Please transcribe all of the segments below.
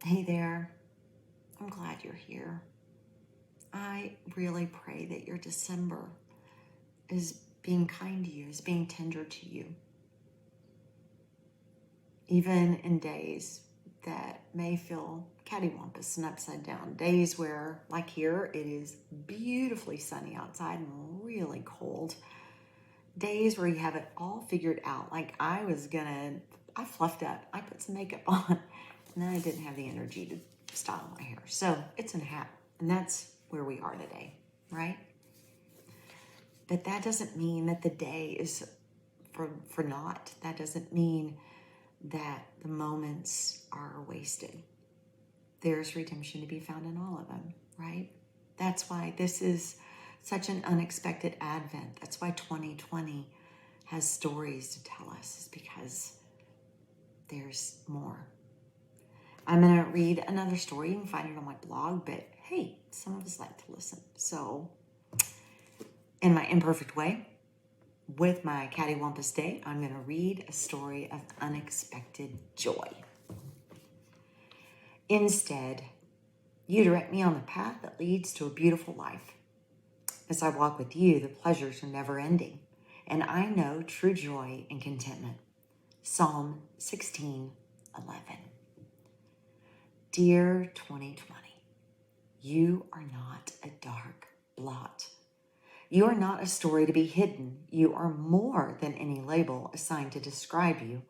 Hey there, I'm glad you're here. I really pray that your December is being kind to you, is being tender to you. Even in days that may feel cattywampus and upside down, days where, like here, it is beautifully sunny outside and really cold. Days where you have it all figured out. Like I fluffed up, I put some makeup on, and then I didn't have the energy to style my hair. So it's in a hat, and that's where we are today, right? But that doesn't mean that the day is for naught. That doesn't mean that the moments are wasted. There's redemption to be found in all of them, right? That's why this is such an unexpected advent. That's why 2020 has stories to tell us, is because there's more. I'm going to read another story. You can find it on my blog, but hey, some of us like to listen. So, in my imperfect way, with my cattywampus day, I'm going to read a story of unexpected joy. Instead, you direct me on the path that leads to a beautiful life. As I walk with you, the pleasures are never ending, and I know true joy and contentment. Psalm 16:11. Dear 2020, you are not a dark blot. You are not a story to be hidden. You are more than any label assigned to describe you.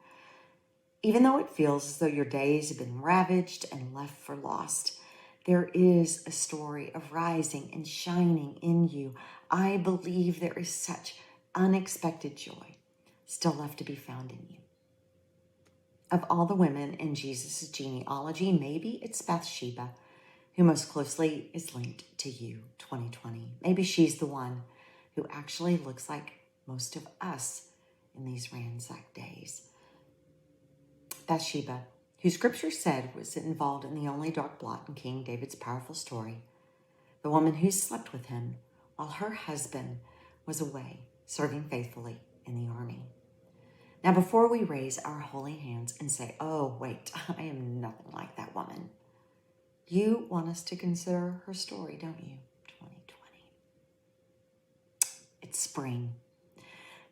Even though it feels as though your days have been ravaged and left for lost, there is a story of rising and shining in you. I believe there is such unexpected joy still left to be found in you. Of all the women in Jesus' genealogy, maybe it's Bathsheba who most closely is linked to you, 2020. Maybe she's the one who actually looks like most of us in these ransacked days. Bathsheba, who Scripture said was involved in the only dark blot in King David's powerful story, the woman who slept with him while her husband was away serving faithfully in the army. Now, before we raise our holy hands and say, oh, wait, I am nothing like that woman, you want us to consider her story, don't you? 2020. It's spring,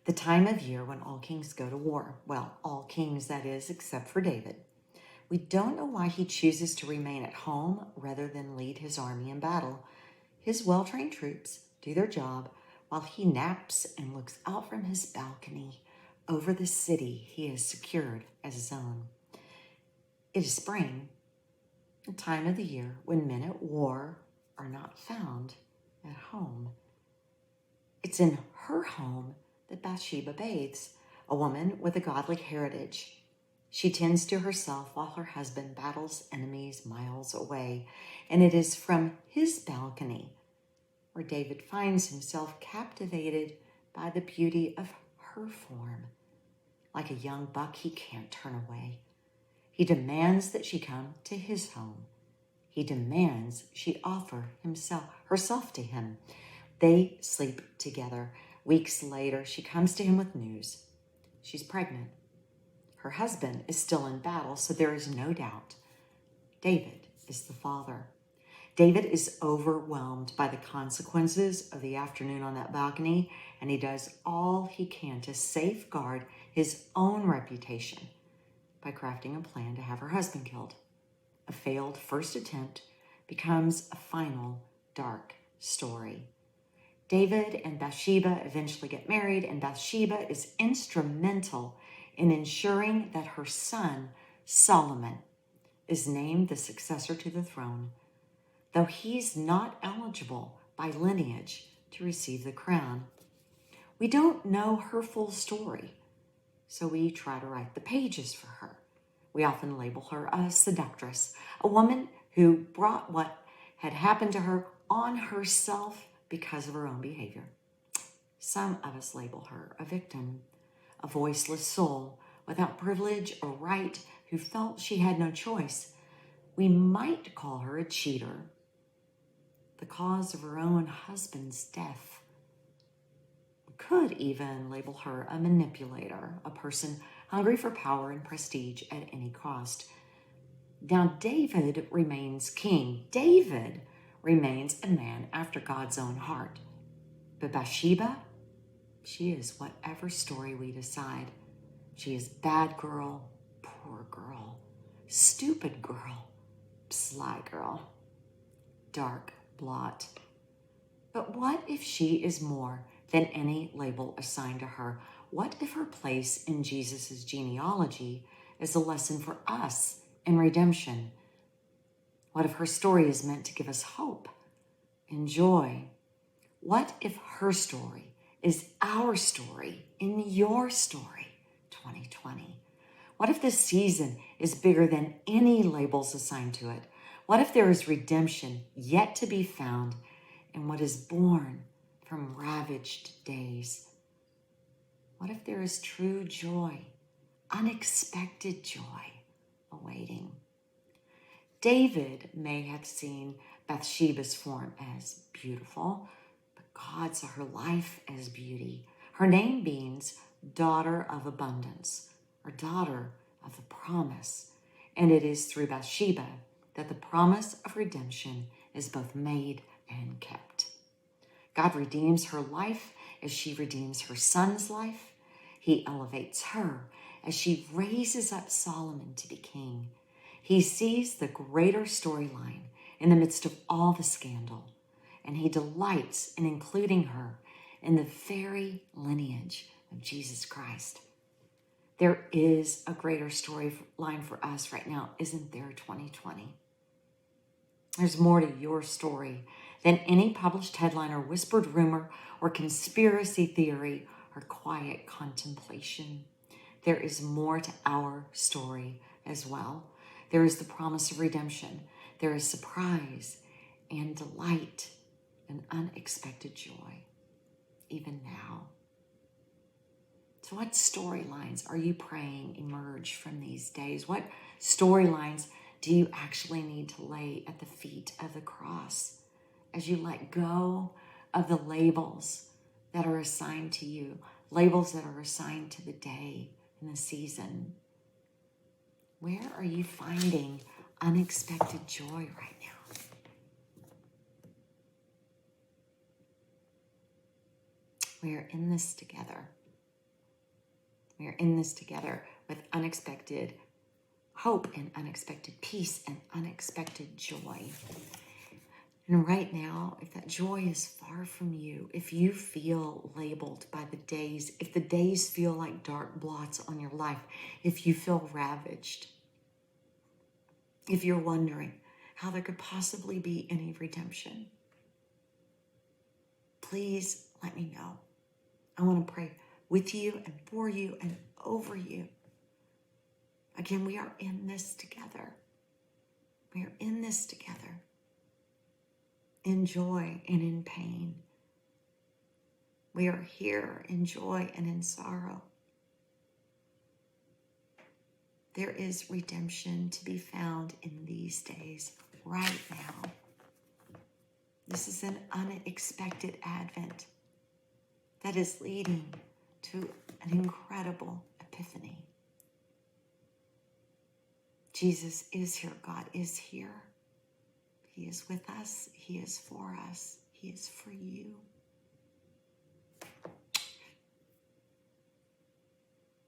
the time of year when all kings go to war. Well, all kings, that is, except for David. We don't know why he chooses to remain at home rather than lead his army in battle. His well-trained troops do their job while he naps and looks out from his balcony over the city he has secured as his own. It is spring, a time of the year when men at war are not found at home. It's in her home that Bathsheba bathes, a woman with a godly heritage. She tends to herself while her husband battles enemies miles away, and it is from his balcony where David finds himself captivated by the beauty of her form. Like a young buck, he can't turn away. He demands that she come to his home. He demands she offer herself to him. They sleep together. Weeks later, she comes to him with news. She's pregnant. Her husband is still in battle, so there is no doubt David is the father. David is overwhelmed by the consequences of the afternoon on that balcony, and he does all he can to safeguard his own reputation by crafting a plan to have her husband killed. A failed first attempt becomes a final dark story. David and Bathsheba eventually get married, and Bathsheba is instrumental in ensuring that her son, Solomon, is named the successor to the throne, though he's not eligible by lineage to receive the crown. We don't know her full story, so we try to write the pages for her. We often label her a seductress, a woman who brought what had happened to her on herself because of her own behavior. Some of us label her a victim, a voiceless soul without privilege or right who felt she had no choice. We might call her a cheater, the cause of her own husband's death. We could even label her a manipulator, a person hungry for power and prestige at any cost. Now, David remains king. David remains a man after God's own heart. But Bathsheba, she is whatever story we decide. She is bad girl, poor girl, stupid girl, sly girl, dark blot. But what if she is more than any label assigned to her? What if her place in Jesus' genealogy is a lesson for us in redemption? What if her story is meant to give us hope and joy? What if her story is our story in your story, 2020? What if this season is bigger than any labels assigned to it? What if there is redemption yet to be found in what is born from ravaged days? What if there is true joy, unexpected joy awaiting? David may have seen Bathsheba's form as beautiful, but God saw her life as beauty. Her name means daughter of abundance, or daughter of the promise. And it is through Bathsheba that the promise of redemption is both made and kept. God redeems her life as she redeems her son's life. He elevates her as she raises up Solomon to be king. He sees the greater storyline in the midst of all the scandal, and he delights in including her in the very lineage of Jesus Christ. There is a greater storyline for us right now, isn't there, 2020? There's more to your story than any published headline or whispered rumor or conspiracy theory or quiet contemplation. There is more to our story as well. There is the promise of redemption. There is surprise and delight and unexpected joy, even now. So what storylines are you praying emerge from these days? What storylines do you actually need to lay at the feet of the cross as you let go of the labels that are assigned to you, labels that are assigned to the day and the season? Where are you finding unexpected joy right now? We are in this together. We are in this together with unexpected hope and unexpected peace and unexpected joy. And right now, if that joy is far from you, if you feel labeled by the days, if the days feel like dark blots on your life, if you feel ravaged, if you're wondering how there could possibly be any redemption, please let me know. I want to pray with you and for you and over you. Again, we are in this together. We are in this together. In joy and in pain. We are here in joy and in sorrow. There is redemption to be found in these days, right now. This is an unexpected Advent that is leading to an incredible epiphany. Jesus is here. God is here. He is with us. He is for us. He is for you.